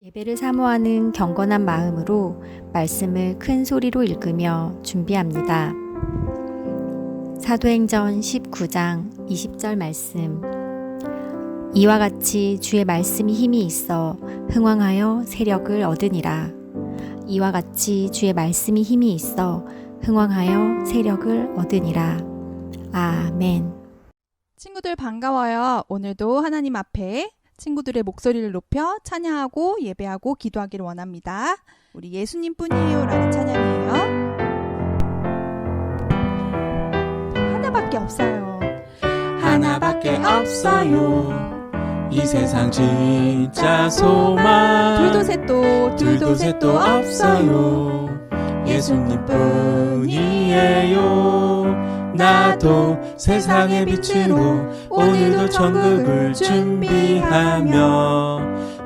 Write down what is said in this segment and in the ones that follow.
예배를 사모하는 경건한 마음으로 말씀을 큰 소리로 읽으며 준비합니다. 사도행전 19장 20절 말씀. 이와 같이 주의 말씀이 힘이 있어 흥왕하여 세력을 얻으니라. 이와 같이 주의 말씀이 힘이 있어 흥왕하여 세력을 얻으니라. 아멘. 친구들 반가워요. 오늘도 하나님 앞에 친구들의 목소리를 높여 찬양하고 예배하고 기도하기를 원합니다. 우리 예수님 뿐이에요 라는 찬양이에요. 하나밖에 없어요. 하나밖에 없어요. 이 세상 진짜 소망 둘도 셋도 없어요. 예수님 뿐이에요. 나도 세상의 빛으로 오늘도 천국을 준비하며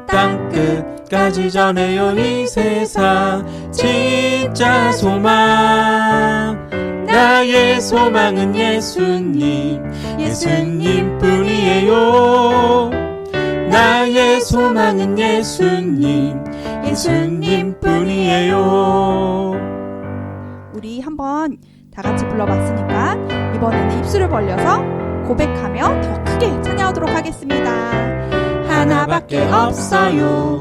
땅끝까지 전해요. 이 세상 진짜 소망. 나의 소망은 예수님, 예수님 뿐이에요. 나의 소망은 예수님, 예수님 뿐이에요. 우리 한번 다 같이 불러봤으니까 이번에는 입술을 벌려서 고백하며 더 크게 찬양하도록 하겠습니다. 하나밖에 없어요.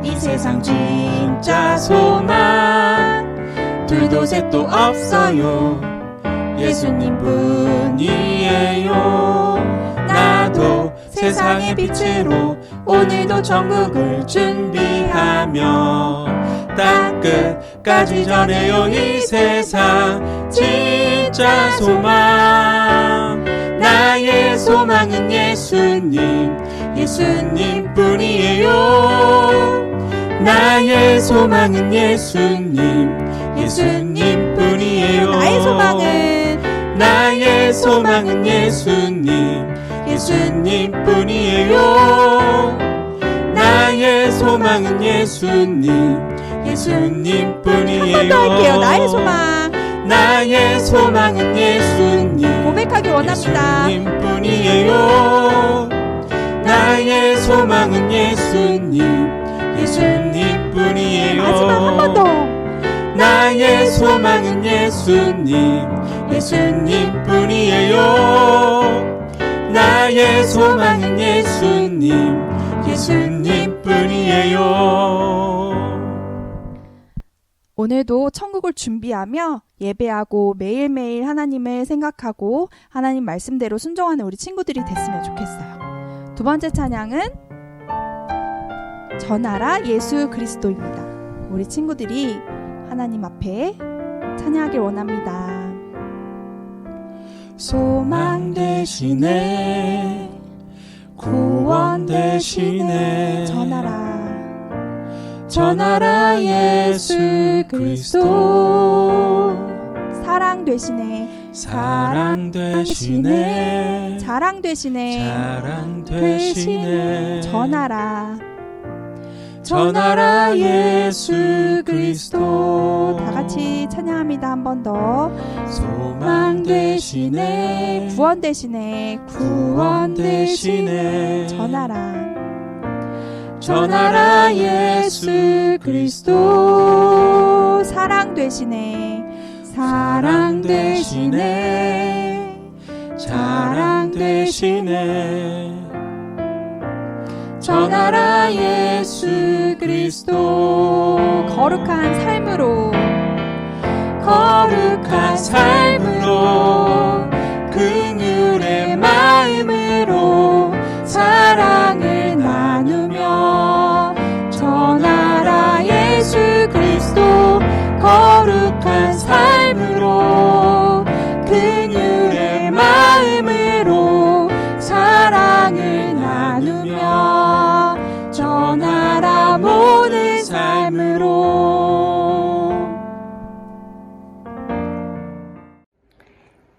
이 세상 진짜 소망. 둘도 셋도 없어요. 예수님 뿐이에요. 나도 세상의 빛으로 오늘도 천국을 준비하며 땅끝까지 전해요. 이 세상 진짜 소망. 나의 소망은 예수님, 예수님 뿐이에요. 나의 소망은 예수님, 예수님 뿐이에요. 나의 소망은 예수님, 예수님 뿐이에요. 나의 소망은 예수님, 예수님 뿐이에요. 한 번 더 할게요. 나의 소망. 나의 소망은 예수님, 고백하기 원합니다. 예수님 뿐이에요. 나의 소망은 예수님, 예수님 뿐이에요. 마지막 한 번 더. 나의 소망은 예수님, 예수님 뿐이에요. 나의 소망은 예수님, 예수님 뿐이에요. 오늘도 천국을 준비하며 예배하고 매일매일 하나님을 생각하고 하나님 말씀대로 순종하는 우리 친구들이 됐으면 좋겠어요. 두 번째 찬양은 전하라 예수 그리스도입니다. 우리 친구들이 하나님 앞에 찬양하길 원합니다. 소망 대신에 구원 대신에 전하라 예수 그리스도. 사랑 되시네 사랑 되시네 자랑 되시네 자랑 되시네 전하라 예수 그리스도. 다 같이 찬양합니다. 한 번 더. 소망 대신에 구원 대신에 구원 대신에 전하라 예수 그리스도. 사랑 되시네 사랑 대신에 자랑 대신에 전하라 예수 그리스도. 거룩한 삶으로 긍휼의 마음으로 사랑을 나누며 전하라 예수 그리스도. 거룩한 삶으로 긍휼의 마음으로 사랑을 나누며 전하라 모든 삶으로.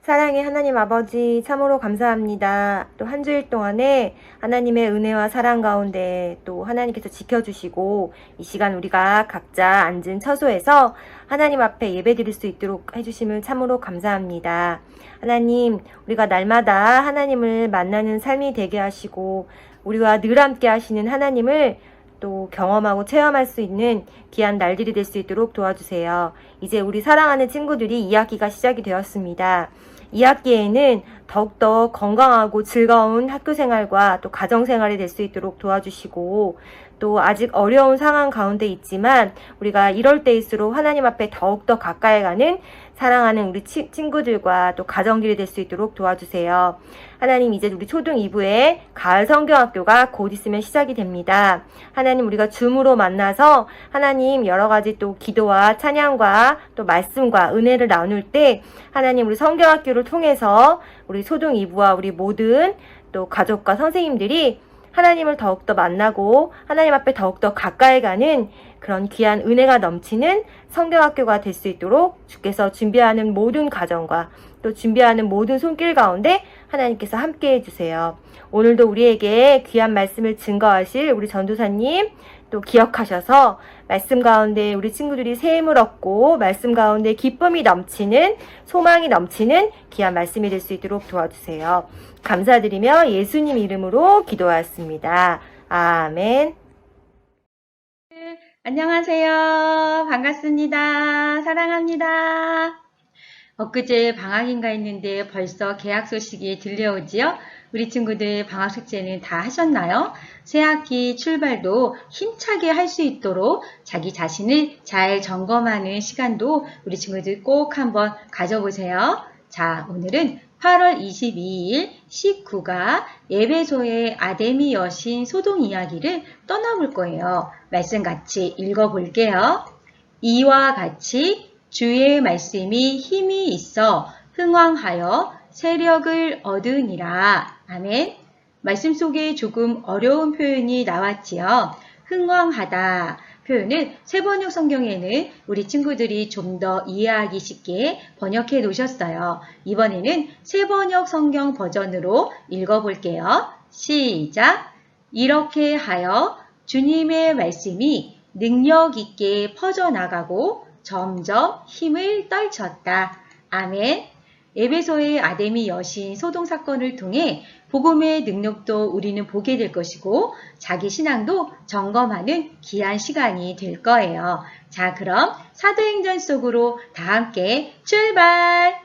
사랑의 하나님 아버지, 참으로 감사합니다. 또 한 주일 동안에 하나님의 은혜와 사랑 가운데 또 하나님께서 지켜주시고 이 시간 우리가 각자 앉은 처소에서 하나님 앞에 예배드릴 수 있도록 해주심을 참으로 감사합니다. 하나님, 우리가 날마다 하나님을 만나는 삶이 되게 하시고 우리와 늘 함께 하시는 하나님을 또 경험하고 체험할 수 있는 귀한 날들이 될 수 있도록 도와주세요. 이제 우리 사랑하는 친구들이 2학기가 시작이 되었습니다. 2학기에는 더욱더 건강하고 즐거운 학교 생활과 또 가정 생활이 될 수 있도록 도와주시고, 또 아직 어려운 상황 가운데 있지만 우리가 이럴 때일수록 하나님 앞에 더욱더 가까이 가는 사랑하는 우리 친구들과 또 가정들이 될 수 있도록 도와주세요. 하나님, 이제 우리 초등 2부에 가을 성경학교가 곧 있으면 시작이 됩니다. 하나님, 우리가 줌으로 만나서 하나님 여러 가지 또 기도와 찬양과 또 말씀과 은혜를 나눌 때 하나님, 우리 성경학교를 통해서 우리 초등 2부와 우리 모든 또 가족과 선생님들이 하나님을 더욱더 만나고 하나님 앞에 더욱더 가까이 가는 그런 귀한 은혜가 넘치는 성경학교가 될 수 있도록 주께서 준비하는 모든 가정과 또 준비하는 모든 손길 가운데 하나님께서 함께 해주세요. 오늘도 우리에게 귀한 말씀을 증거하실 우리 전도사님 또 기억하셔서 말씀 가운데 우리 친구들이 새 힘을 얻고 말씀 가운데 기쁨이 넘치는, 소망이 넘치는 귀한 말씀이 될 수 있도록 도와주세요. 감사드리며 예수님 이름으로 기도하였습니다. 아멘. 안녕하세요. 반갑습니다. 사랑합니다. 엊그제 방학인가 했는데 벌써 개학 소식이 들려오지요? 우리 친구들 방학 숙제는 다 하셨나요? 새학기 출발도 힘차게 할 수 있도록 자기 자신을 잘 점검하는 시간도 우리 친구들 꼭 한번 가져보세요. 자, 오늘은 8월 22일 식구가 에베소의 아데미 여신 소동 이야기를 떠나볼 거예요. 말씀 같이 읽어볼게요. 이와 같이 주의 말씀이 힘이 있어 흥왕하여 세력을 얻으니라. 아멘. 말씀 속에 조금 어려운 표현이 나왔지요. 흥왕하다 표현은 세번역 성경에는 우리 친구들이 좀 더 이해하기 쉽게 번역해 놓으셨어요. 이번에는 세번역 성경 버전으로 읽어볼게요. 시작! 이렇게 하여 주님의 말씀이 능력 있게 퍼져나가고 점점 힘을 떨쳤다. 아멘. 에베소의 아데미 여신 소동 사건을 통해 복음의 능력도 우리는 보게 될 것이고 자기 신앙도 점검하는 귀한 시간이 될 거예요. 자, 그럼 사도행전 속으로 다 함께 출발!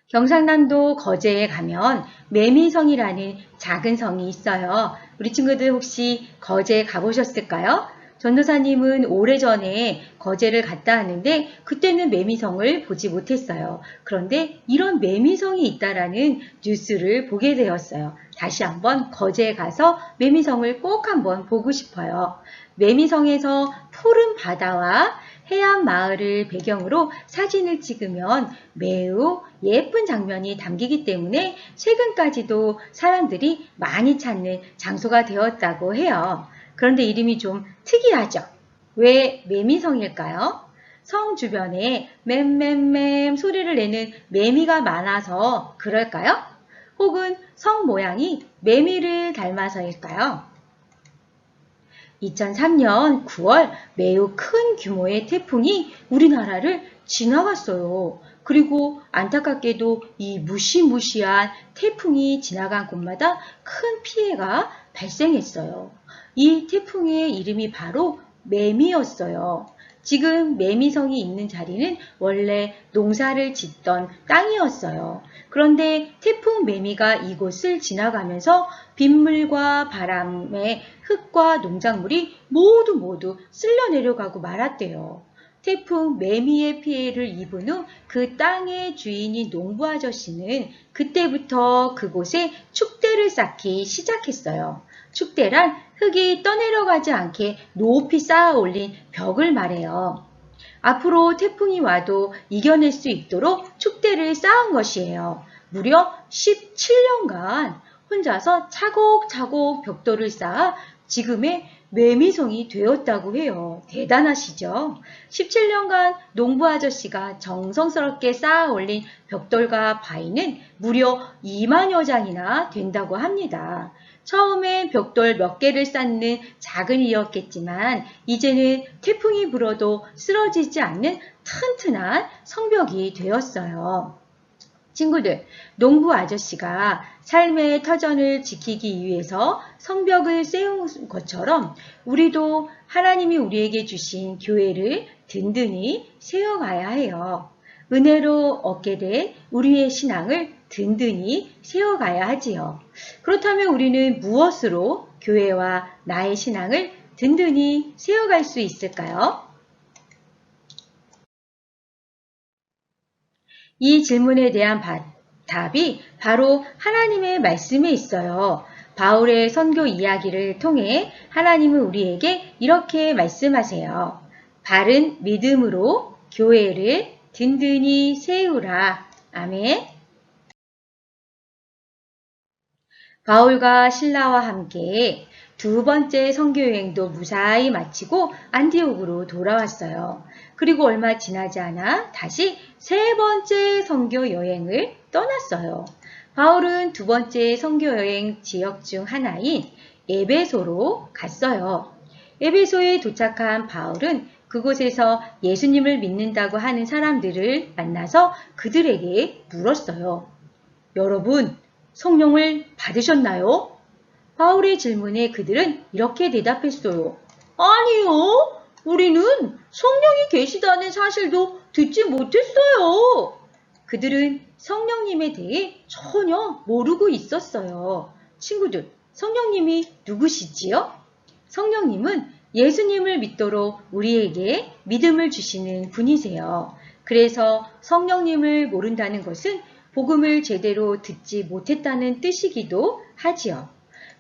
경상남도 거제에 가면 매미성이라는 작은 성이 있어요. 우리 친구들 혹시 거제 가보셨을까요? 전도사님은 오래전에 거제를 갔다 왔는데 그때는 매미성을 보지 못했어요. 그런데 이런 매미성이 있다라는 뉴스를 보게 되었어요. 다시 한번 거제에 가서 매미성을 꼭 한번 보고 싶어요. 매미성에서 푸른 바다와 해안 마을을 배경으로 사진을 찍으면 매우 예쁜 장면이 담기기 때문에 최근까지도 사람들이 많이 찾는 장소가 되었다고 해요. 그런데 이름이 좀 특이하죠? 왜 매미성일까요? 성 주변에 맴맴맴 소리를 내는 매미가 많아서 그럴까요? 혹은 성 모양이 매미를 닮아서일까요? 2003년 9월 매우 큰 규모의 태풍이 우리나라를 지나갔어요. 그리고 안타깝게도 이 무시무시한 태풍이 지나간 곳마다 큰 피해가 발생했어요. 이 태풍의 이름이 바로 매미였어요. 지금 매미성이 있는 자리는 원래 농사를 짓던 땅이었어요. 그런데 태풍 매미가 이곳을 지나가면서 빗물과 바람에 흙과 농작물이 모두 쓸려 내려가고 말았대요. 태풍 매미의 피해를 입은 후 그 땅의 주인인 농부 아저씨는 그때부터 그곳에 축대를 쌓기 시작했어요. 축대란 흙이 떠내려가지 않게 높이 쌓아 올린 벽을 말해요. 앞으로 태풍이 와도 이겨낼 수 있도록 축대를 쌓은 것이에요. 무려 17년간 혼자서 차곡차곡 벽돌을 쌓아 지금의 매미성이 되었다고 해요. 대단하시죠? 17년간 농부 아저씨가 정성스럽게 쌓아 올린 벽돌과 바위는 무려 2만여 장이나 된다고 합니다. 처음엔 벽돌 몇 개를 쌓는 작은 일이었겠지만 이제는 태풍이 불어도 쓰러지지 않는 튼튼한 성벽이 되었어요. 친구들, 농부 아저씨가 삶의 터전을 지키기 위해서 성벽을 세운 것처럼 우리도 하나님이 우리에게 주신 교회를 든든히 세워가야 해요. 은혜로 얻게 된 우리의 신앙을 든든히 세워가야 하지요. 그렇다면 우리는 무엇으로 교회와 나의 신앙을 든든히 세워갈 수 있을까요? 이 질문에 대한 답이 바로 하나님의 말씀에 있어요. 바울의 선교 이야기를 통해 하나님은 우리에게 이렇게 말씀하세요. 바른 믿음으로 교회를 든든히 세우라. 아멘. 바울과 실라와 함께 두 번째 선교여행도 무사히 마치고 안디옥으로 돌아왔어요. 그리고 얼마 지나지 않아 다시 세 번째 선교여행을 떠났어요. 바울은 두 번째 선교여행 지역 중 하나인 에베소로 갔어요. 에베소에 도착한 바울은 그곳에서 예수님을 믿는다고 하는 사람들을 만나서 그들에게 물었어요. 여러분, 성령을 받으셨나요? 바울의 질문에 그들은 이렇게 대답했어요. 아니요, 우리는 성령이 계시다는 사실도 듣지 못했어요. 그들은 성령님에 대해 전혀 모르고 있었어요. 친구들, 성령님이 누구시지요? 성령님은 예수님을 믿도록 우리에게 믿음을 주시는 분이세요. 그래서 성령님을 모른다는 것은 복음을 제대로 듣지 못했다는 뜻이기도 하지요.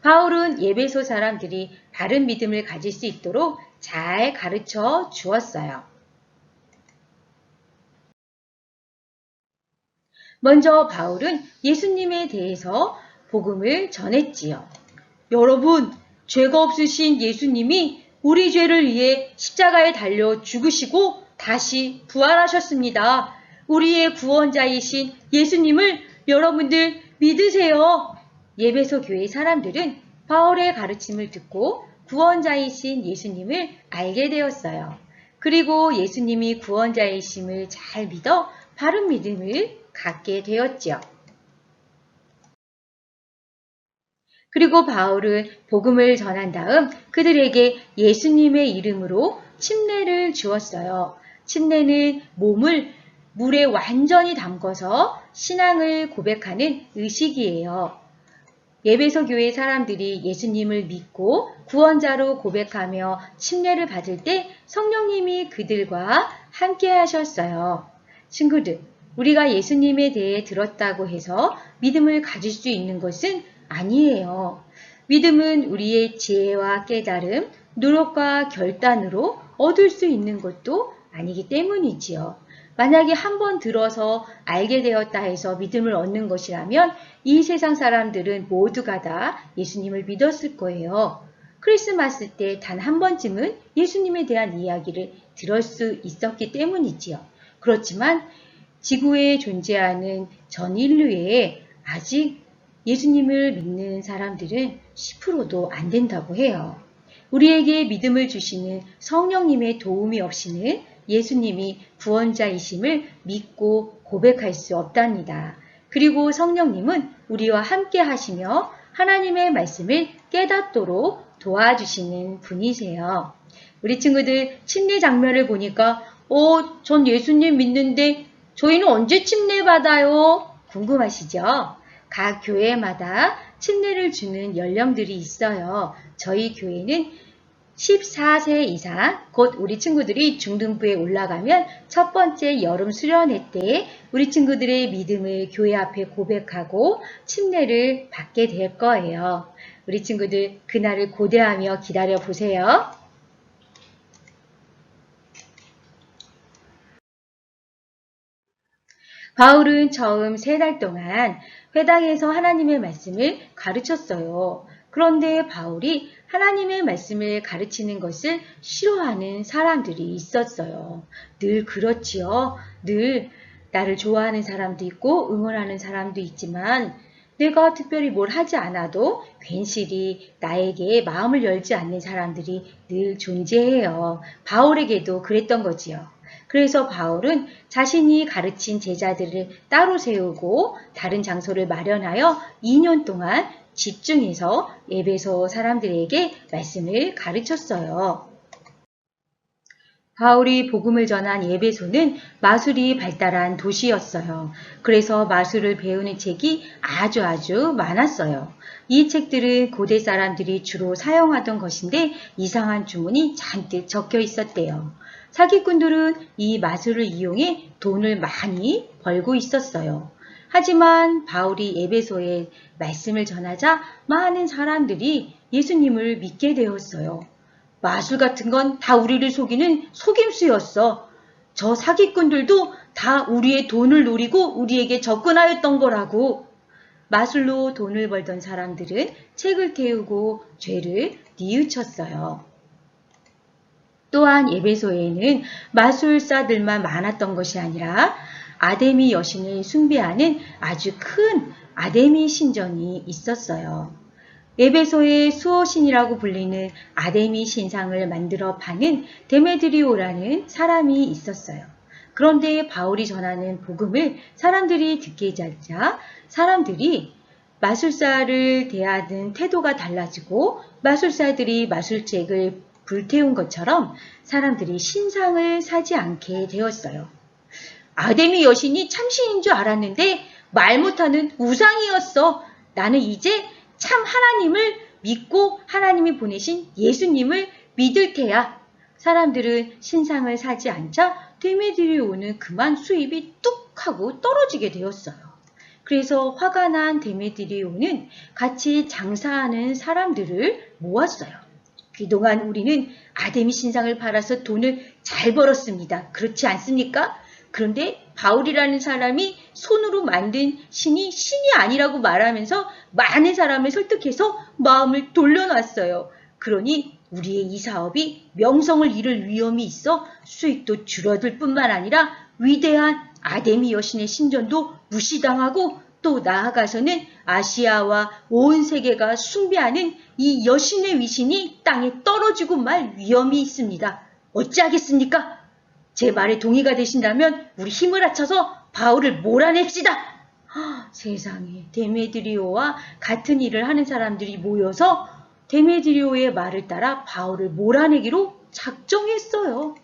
바울은 에베소 사람들이 바른 믿음을 가질 수 있도록 잘 가르쳐 주었어요. 먼저 바울은 예수님에 대해서 복음을 전했지요. 여러분, 죄가 없으신 예수님이 우리 죄를 위해 십자가에 달려 죽으시고 다시 부활하셨습니다. 우리의 구원자이신 예수님을 여러분들 믿으세요. 에베소 교회 사람들은 바울의 가르침을 듣고 구원자이신 예수님을 알게 되었어요. 그리고 예수님이 구원자이심을 잘 믿어 바른 믿음을 갖게 되었죠. 그리고 바울은 복음을 전한 다음 그들에게 예수님의 이름으로 침례를 주었어요. 침례는 몸을 물에 완전히 담궈서 신앙을 고백하는 의식이에요. 에베소 교회 사람들이 예수님을 믿고 구원자로 고백하며 침례를 받을 때 성령님이 그들과 함께 하셨어요. 친구들, 우리가 예수님에 대해 들었다고 해서 믿음을 가질 수 있는 것은 아니에요. 믿음은 우리의 지혜와 깨달음, 노력과 결단으로 얻을 수 있는 것도 아니기 때문이지요. 만약에 한번 들어서 알게 되었다 해서 믿음을 얻는 것이라면 이 세상 사람들은 모두가 다 예수님을 믿었을 거예요. 크리스마스 때 단 한 번쯤은 예수님에 대한 이야기를 들을 수 있었기 때문이지요. 그렇지만 지구에 존재하는 전 인류에 아직 예수님을 믿는 사람들은 10%도 안 된다고 해요. 우리에게 믿음을 주시는 성령님의 도움이 없이는 예수님이 구원자이심을 믿고 고백할 수 없답니다. 그리고 성령님은 우리와 함께 하시며 하나님의 말씀을 깨닫도록 도와주시는 분이세요. 우리 친구들 침례 장면을 보니까 전 예수님 믿는데 저희는 언제 침례 받아요? 궁금하시죠? 각 교회마다 침례를 주는 연령들이 있어요. 저희 교회는 14세 이상, 곧 우리 친구들이 중등부에 올라가면 첫 번째 여름 수련회 때 우리 친구들의 믿음을 교회 앞에 고백하고 침례를 받게 될 거예요. 우리 친구들 그날을 고대하며 기다려 보세요. 바울은 처음 3달 동안 회당에서 하나님의 말씀을 가르쳤어요. 그런데 바울이 하나님의 말씀을 가르치는 것을 싫어하는 사람들이 있었어요. 늘 그렇지요. 늘 나를 좋아하는 사람도 있고 응원하는 사람도 있지만 내가 특별히 뭘 하지 않아도 괜시리 나에게 마음을 열지 않는 사람들이 늘 존재해요. 바울에게도 그랬던 거지요. 그래서 바울은 자신이 가르친 제자들을 따로 세우고 다른 장소를 마련하여 2년 동안 집중해서 에베소 사람들에게 말씀을 가르쳤어요. 바울이 복음을 전한 에베소는 마술이 발달한 도시였어요. 그래서 마술을 배우는 책이 아주 많았어요. 이 책들은 고대 사람들이 주로 사용하던 것인데 이상한 주문이 잔뜩 적혀 있었대요. 사기꾼들은 이 마술을 이용해 돈을 많이 벌고 있었어요. 하지만 바울이 에베소에 말씀을 전하자 많은 사람들이 예수님을 믿게 되었어요. 마술 같은 건 다 우리를 속이는 속임수였어. 저 사기꾼들도 다 우리의 돈을 노리고 우리에게 접근하였던 거라고. 마술로 돈을 벌던 사람들은 책을 태우고 죄를 뉘우쳤어요. 또한 에베소에는 마술사들만 많았던 것이 아니라 아데미 여신을 숭배하는 아주 큰 아데미 신전이 있었어요. 에베소의 수호신이라고 불리는 아데미 신상을 만들어 파는 데메드리오라는 사람이 있었어요. 그런데 바울이 전하는 복음을 사람들이 듣게 되자 사람들이 마술사를 대하는 태도가 달라지고 마술사들이 마술책을 불태운 것처럼 사람들이 신상을 사지 않게 되었어요. 아데미 여신이 참신인 줄 알았는데 말 못하는 우상이었어. 나는 이제 참 하나님을 믿고 하나님이 보내신 예수님을 믿을 테야. 사람들은 신상을 사지 않자 데메드리오는 그만 수입이 뚝 하고 떨어지게 되었어요. 그래서 화가 난 데메드리오는 같이 장사하는 사람들을 모았어요. 그동안 우리는 아데미 신상을 팔아서 돈을 잘 벌었습니다. 그렇지 않습니까? 그런데 바울이라는 사람이 손으로 만든 신이 신이 아니라고 말하면서 많은 사람을 설득해서 마음을 돌려놨어요. 그러니 우리의 이 사업이 명성을 잃을 위험이 있어 수익도 줄어들 뿐만 아니라 위대한 아데미 여신의 신전도 무시당하고 또 나아가서는 아시아와 온 세계가 숭배하는 이 여신의 위신이 땅에 떨어지고 말 위험이 있습니다. 어찌하겠습니까? 제 말에 동의가 되신다면 우리 힘을 합쳐서 바울을 몰아냅시다. 세상에, 데메드리오와 같은 일을 하는 사람들이 모여서 데메드리오의 말을 따라 바울을 몰아내기로 작정했어요.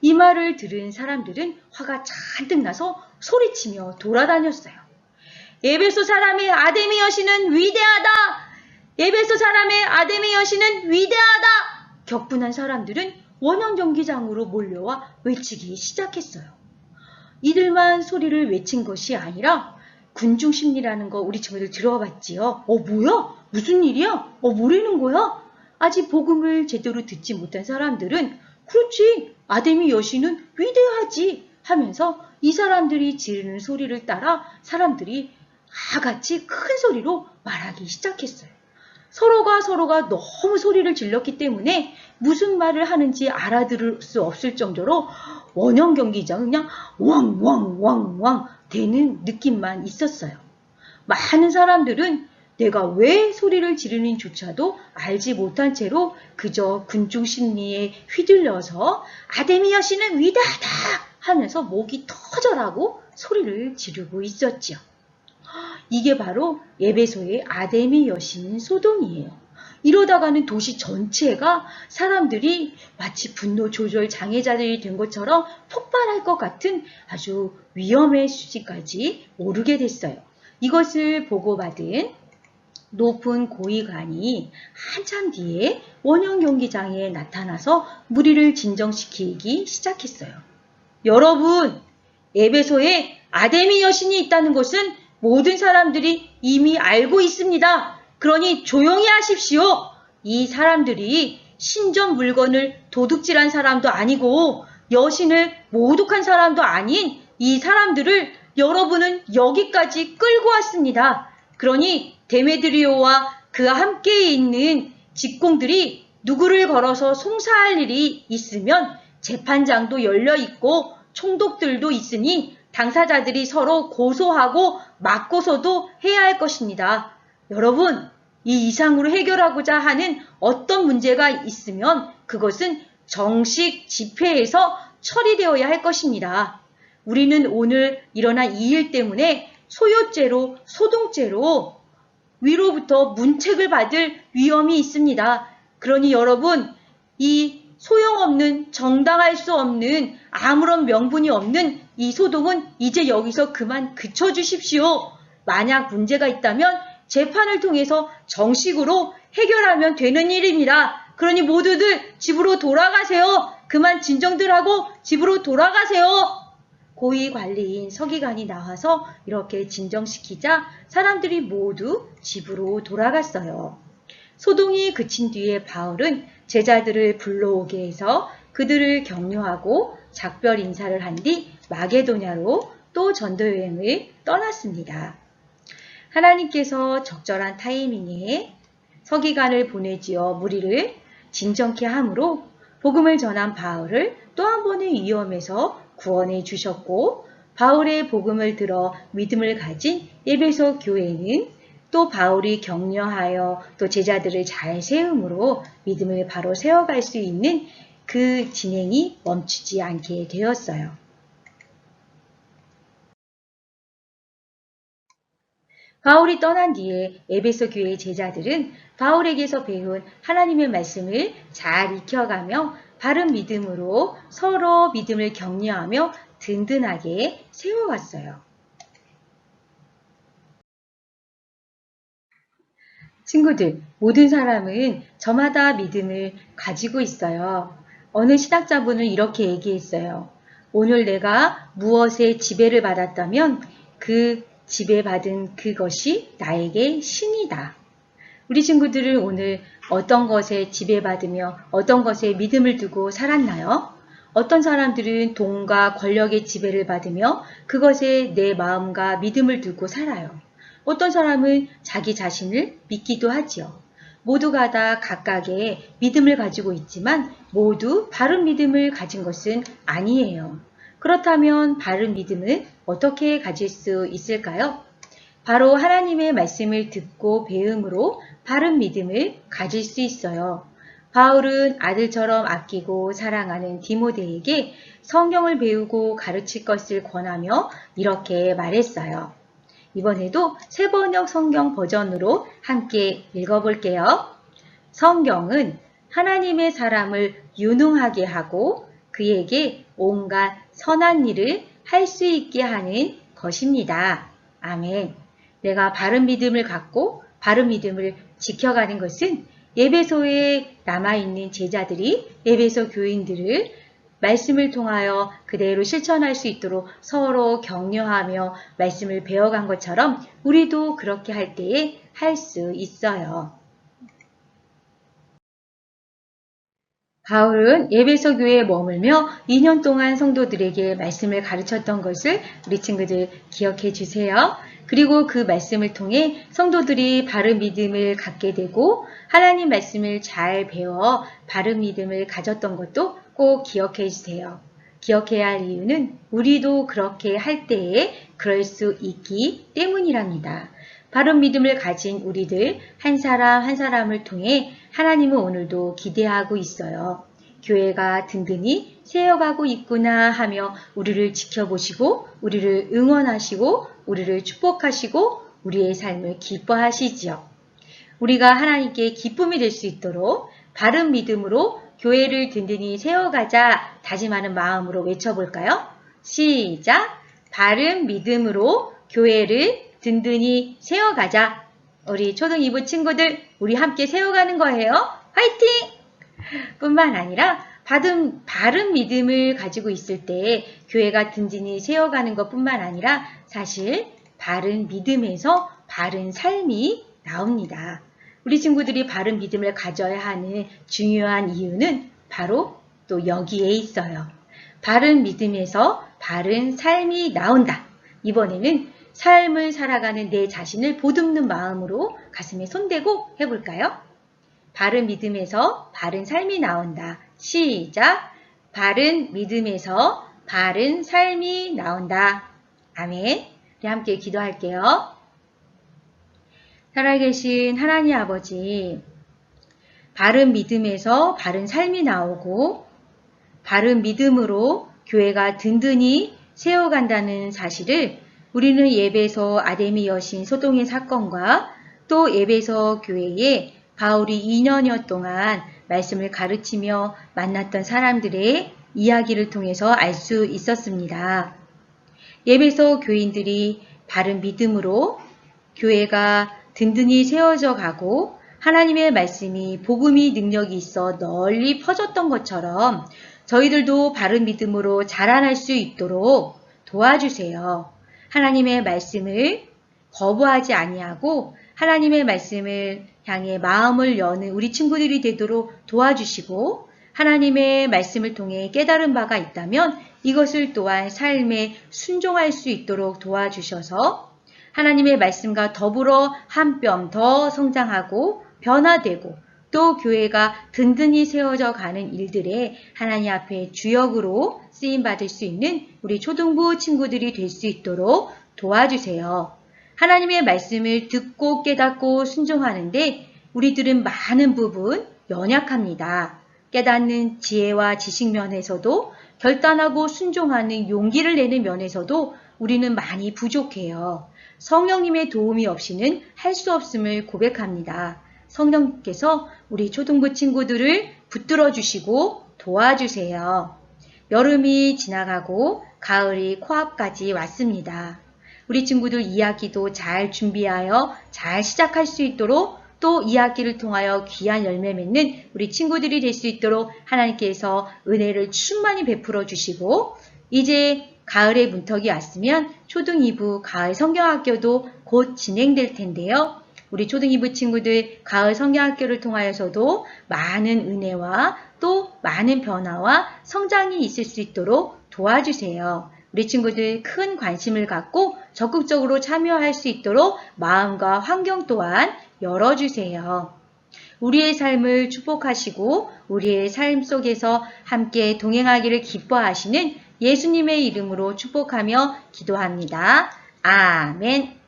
이 말을 들은 사람들은 화가 잔뜩 나서 소리치며 돌아다녔어요. 에베소 사람의 아데미 여신은 위대하다! 에베소 사람의 아데미 여신은 위대하다! 격분한 사람들은 원형 경기장으로 몰려와 외치기 시작했어요. 이들만 소리를 외친 것이 아니라 군중 심리라는 거 우리 친구들 들어봤지요? 뭐야? 무슨 일이야? 뭐라는 거야? 아직 복음을 제대로 듣지 못한 사람들은 그렇지, 아데미 여신은 위대하지 하면서 이 사람들이 지르는 소리를 따라 사람들이 다 같이 큰 소리로 말하기 시작했어요. 서로가 너무 소리를 질렀기 때문에 무슨 말을 하는지 알아들을 수 없을 정도로 원형 경기장은 그냥 왕왕왕왕 되는 느낌만 있었어요. 많은 사람들은 내가 왜 소리를 지르는지조차도 알지 못한 채로 그저 군중 심리에 휘둘려서 아데미 여신은 위대하다 하면서 목이 터져라고 소리를 지르고 있었지요. 이게 바로 에베소의 아데미 여신 소동이에요. 이러다가는 도시 전체가 사람들이 마치 분노 조절 장애자들이 된 것처럼 폭발할 것 같은 아주 위험의 수지까지 오르게 됐어요. 이것을 보고받은 높은 고위관이 한참 뒤에 원형 경기장에 나타나서 무리를 진정시키기 시작했어요. 여러분, 에베소에 아데미 여신이 있다는 것은 모든 사람들이 이미 알고 있습니다. 그러니 조용히 하십시오. 이 사람들이 신전 물건을 도둑질한 사람도 아니고 여신을 모독한 사람도 아닌 이 사람들을 여러분은 여기까지 끌고 왔습니다. 그러니 데메드리오와 그와 함께 있는 직공들이 누구를 걸어서 송사할 일이 있으면 재판장도 열려 있고 총독들도 있으니 당사자들이 서로 고소하고 맞고서도 해야 할 것입니다. 여러분, 이 이상으로 해결하고자 하는 어떤 문제가 있으면 그것은 정식 집회에서 처리되어야 할 것입니다. 우리는 오늘 일어난 이 일 때문에 소요죄로, 소동죄로 위로부터 문책을 받을 위험이 있습니다. 그러니 여러분, 이 소용없는, 정당할 수 없는, 아무런 명분이 없는 이 소동은 이제 여기서 그만 그쳐주십시오. 만약 문제가 있다면 재판을 통해서 정식으로 해결하면 되는 일입니다. 그러니 모두들 집으로 돌아가세요. 그만 진정들 하고 집으로 돌아가세요. 고위관리인 서기관이 나와서 이렇게 진정시키자 사람들이 모두 집으로 돌아갔어요. 소동이 그친 뒤에 바울은 제자들을 불러오게 해서 그들을 격려하고 작별 인사를 한 뒤 마게도냐로 또 전도여행을 떠났습니다. 하나님께서 적절한 타이밍에 서기관을 보내지어 무리를 진정케 함으로 복음을 전한 바울을 또 한 번의 위험에서 구원해 주셨고, 바울의 복음을 들어 믿음을 가진 에베소 교회는 또 바울이 격려하여 또 제자들을 잘 세움으로 믿음을 바로 세워갈 수 있는 그 진행이 멈추지 않게 되었어요. 바울이 떠난 뒤에 에베소 교회의 제자들은 바울에게서 배운 하나님의 말씀을 잘 익혀가며 바른 믿음으로 서로 믿음을 격려하며 든든하게 세워갔어요. 친구들, 모든 사람은 저마다 믿음을 가지고 있어요. 어느 신학자분은 이렇게 얘기했어요. 오늘 내가 무엇에 지배를 받았다면 그 지배받은 그것이 나에게 신이다. 우리 친구들은 오늘 어떤 것에 지배받으며 어떤 것에 믿음을 두고 살았나요? 어떤 사람들은 돈과 권력의 지배를 받으며 그것에 내 마음과 믿음을 두고 살아요. 어떤 사람은 자기 자신을 믿기도 하지요. 모두가 다 각각의 믿음을 가지고 있지만 모두 바른 믿음을 가진 것은 아니에요. 그렇다면 바른 믿음을 어떻게 가질 수 있을까요? 바로 하나님의 말씀을 듣고 배움으로 바른 믿음을 가질 수 있어요. 바울은 아들처럼 아끼고 사랑하는 디모데에게 성경을 배우고 가르칠 것을 권하며 이렇게 말했어요. 이번에도 새번역 성경 버전으로 함께 읽어볼게요. 성경은 하나님의 사람을 유능하게 하고 그에게 온갖 선한 일을 할 수 있게 하는 것입니다. 아멘. 내가 바른 믿음을 갖고 바른 믿음을 지켜가는 것은 에베소에 남아있는 제자들이 에베소 교인들을 말씀을 통하여 그대로 실천할 수 있도록 서로 격려하며 말씀을 배워간 것처럼 우리도 그렇게 할 때에 할 수 있어요. 바울은 에베소 교회에 머물며 2년 동안 성도들에게 말씀을 가르쳤던 것을 우리 친구들 기억해 주세요. 그리고 그 말씀을 통해 성도들이 바른 믿음을 갖게 되고 하나님 말씀을 잘 배워 바른 믿음을 가졌던 것도 꼭 기억해 주세요. 기억해야 할 이유는 우리도 그렇게 할 때에 그럴 수 있기 때문이랍니다. 바른 믿음을 가진 우리들 한 사람 한 사람을 통해 하나님은 오늘도 기대하고 있어요. 교회가 든든히 세워가고 있구나 하며 우리를 지켜보시고 우리를 응원하시고 우리를 축복하시고 우리의 삶을 기뻐하시지요. 우리가 하나님께 기쁨이 될 수 있도록 바른 믿음으로 교회를 든든히 세워가자 다짐하는 마음으로 외쳐볼까요? 시작! 바른 믿음으로 교회를 든든히 세워가자. 우리 초등 2부 친구들 우리 함께 세워가는 거예요. 화이팅! 뿐만 아니라 바른 믿음을 가지고 있을 때 교회가 든든히 세워가는 것뿐만 아니라 사실 바른 믿음에서 바른 삶이 나옵니다. 우리 친구들이 바른 믿음을 가져야 하는 중요한 이유는 바로 또 여기에 있어요. 바른 믿음에서 바른 삶이 나온다. 이번에는 삶을 살아가는 내 자신을 보듬는 마음으로 가슴에 손대고 해볼까요? 바른 믿음에서 바른 삶이 나온다. 시작! 바른 믿음에서 바른 삶이 나온다. 아멘. 우리 함께 기도할게요. 살아계신 하나님 아버지, 바른 믿음에서 바른 삶이 나오고 바른 믿음으로 교회가 든든히 세워간다는 사실을 우리는 예배소 아데미 여신 소동의 사건과 또 예배소 교회에 바울이 2년여 동안 말씀을 가르치며 만났던 사람들의 이야기를 통해서 알 수 있었습니다. 예배소 교인들이 바른 믿음으로 교회가 든든히 세워져 가고 하나님의 말씀이 복음이 능력이 있어 널리 퍼졌던 것처럼 저희들도 바른 믿음으로 자라날 수 있도록 도와주세요. 하나님의 말씀을 거부하지 아니하고 하나님의 말씀을 향해 마음을 여는 우리 친구들이 되도록 도와주시고 하나님의 말씀을 통해 깨달은 바가 있다면 이것을 또한 삶에 순종할 수 있도록 도와주셔서 하나님의 말씀과 더불어 한 뼘 더 성장하고 변화되고 또 교회가 든든히 세워져 가는 일들에 하나님 앞에 주역으로 쓰임받을 수 있는 우리 초등부 친구들이 될 수 있도록 도와주세요. 하나님의 말씀을 듣고 깨닫고 순종하는데 우리들은 많은 부분 연약합니다. 깨닫는 지혜와 지식 면에서도 결단하고 순종하는 용기를 내는 면에서도 우리는 많이 부족해요. 성령님의 도움이 없이는 할 수 없음을 고백합니다. 성령께서 우리 초등부 친구들을 붙들어 주시고 도와주세요. 여름이 지나가고 가을이 코앞까지 왔습니다. 우리 친구들 2학기도 잘 준비하여 잘 시작할 수 있도록 또 2학기를 통하여 귀한 열매 맺는 우리 친구들이 될 수 있도록 하나님께서 은혜를 충만히 베풀어 주시고 이제 가을의 문턱이 왔으면 초등 2부 가을 성경학교도 곧 진행될 텐데요. 우리 초등 2부 친구들 가을 성경학교를 통하여서도 많은 은혜와 또 많은 변화와 성장이 있을 수 있도록 도와주세요. 우리 친구들 큰 관심을 갖고 적극적으로 참여할 수 있도록 마음과 환경 또한 열어주세요. 우리의 삶을 축복하시고 우리의 삶 속에서 함께 동행하기를 기뻐하시는 예수님의 이름으로 축복하며 기도합니다. 아멘.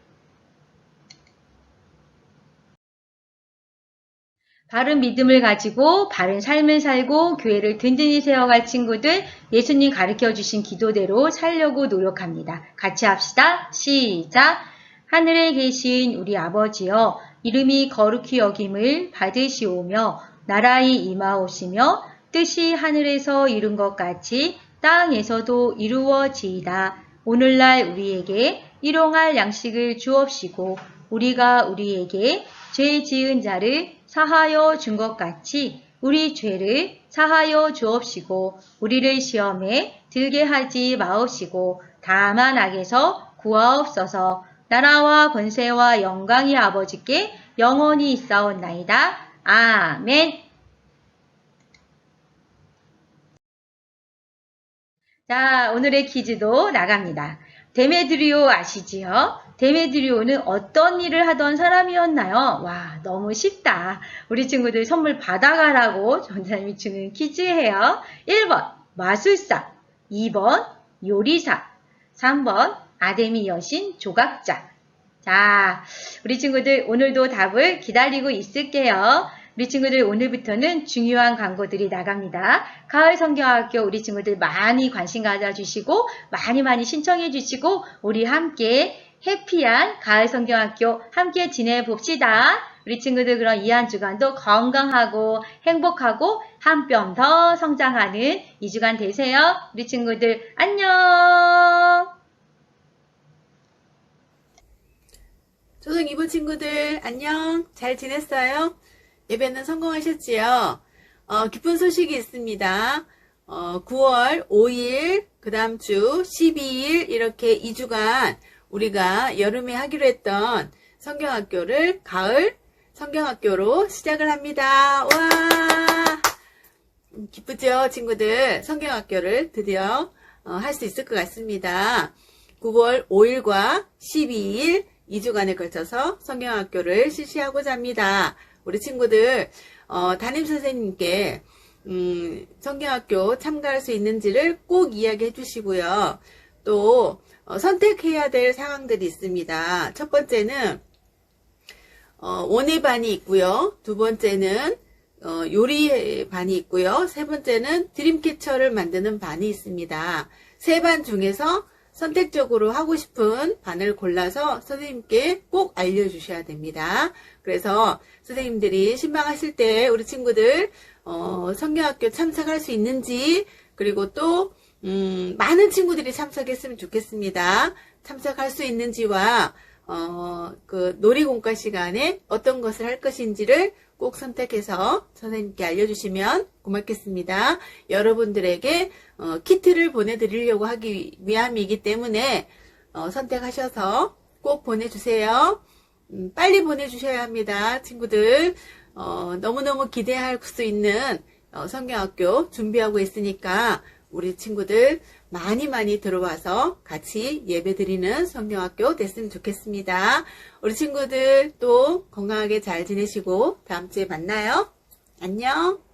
바른 믿음을 가지고 바른 삶을 살고 교회를 든든히 세워갈 친구들 예수님 가르쳐 주신 기도대로 살려고 노력합니다. 같이 합시다. 시작. 하늘에 계신 우리 아버지여 이름이 거룩히 여김을 받으시오며 나라의 임하오시며 뜻이 하늘에서 이룬 것 같이 땅에서도 이루어지이다. 오늘날 우리에게 일용할 양식을 주옵시고 우리가 우리에게 죄 지은 자를 사하여 준 것 같이 우리 죄를 사하여 주옵시고 우리를 시험에 들게 하지 마옵시고 다만 악에서 구하옵소서. 나라와 권세와 영광이 아버지께 영원히 있사옵나이다. 아멘. 자, 오늘의 퀴즈도 나갑니다. 데메드리오 아시지요? 데메드리오는 어떤 일을 하던 사람이었나요? 와, 너무 쉽다. 우리 친구들 선물 받아가라고 전사님이 주는 퀴즈예요. 1번 마술사, 2번 요리사, 3번 아데미 여신 조각자. 자, 우리 친구들 오늘도 답을 기다리고 있을게요. 우리 친구들 오늘부터는 중요한 광고들이 나갑니다. 가을 성경학교 우리 친구들 많이 관심 가져주시고 많이 신청해 주시고 우리 함께 해피한 가을 성경학교 함께 지내봅시다. 우리 친구들 그럼 이 한 주간도 건강하고 행복하고 한 뼘 더 성장하는 2주간 되세요. 우리 친구들 안녕. 초등 2부 친구들 안녕. 잘 지냈어요? 예배는 성공하셨지요? 기쁜 소식이 있습니다. 9월 5일, 그 다음 주 12일 이렇게 2주간 우리가 여름에 하기로 했던 성경학교를 가을 성경학교로 시작을 합니다. 와, 기쁘죠 친구들? 성경학교를 드디어 할 수 있을 것 같습니다. 9월 5일과 12일 2주간에 걸쳐서 성경학교를 실시하고자 합니다. 우리 친구들 담임선생님께 성경학교 참가할 수 있는지를 꼭 이야기해 주시고요. 또 선택해야 될 상황들이 있습니다. 첫 번째는 원예반이 있고요. 두 번째는 요리 반이 있고요. 세 번째는 드림캐쳐를 만드는 반이 있습니다. 세 반 중에서 선택적으로 하고 싶은 반을 골라서 선생님께 꼭 알려주셔야 됩니다. 그래서 선생님들이 신방하실 때 우리 친구들 성경학교 참석할 수 있는지, 그리고 또 많은 친구들이 참석했으면 좋겠습니다. 참석할 수 있는지와 그 놀이공과 시간에 어떤 것을 할 것인지를 꼭 선택해서 선생님께 알려주시면 고맙겠습니다. 여러분들에게 키트를 보내드리려고 하기 위함이기 때문에 선택하셔서 꼭 보내주세요. 빨리 보내주셔야 합니다. 친구들 너무너무 기대할 수 있는 성경학교 준비하고 있으니까 우리 친구들 많이 들어와서 같이 예배드리는 성경학교 됐으면 좋겠습니다. 우리 친구들 또 건강하게 잘 지내시고 다음 주에 만나요. 안녕.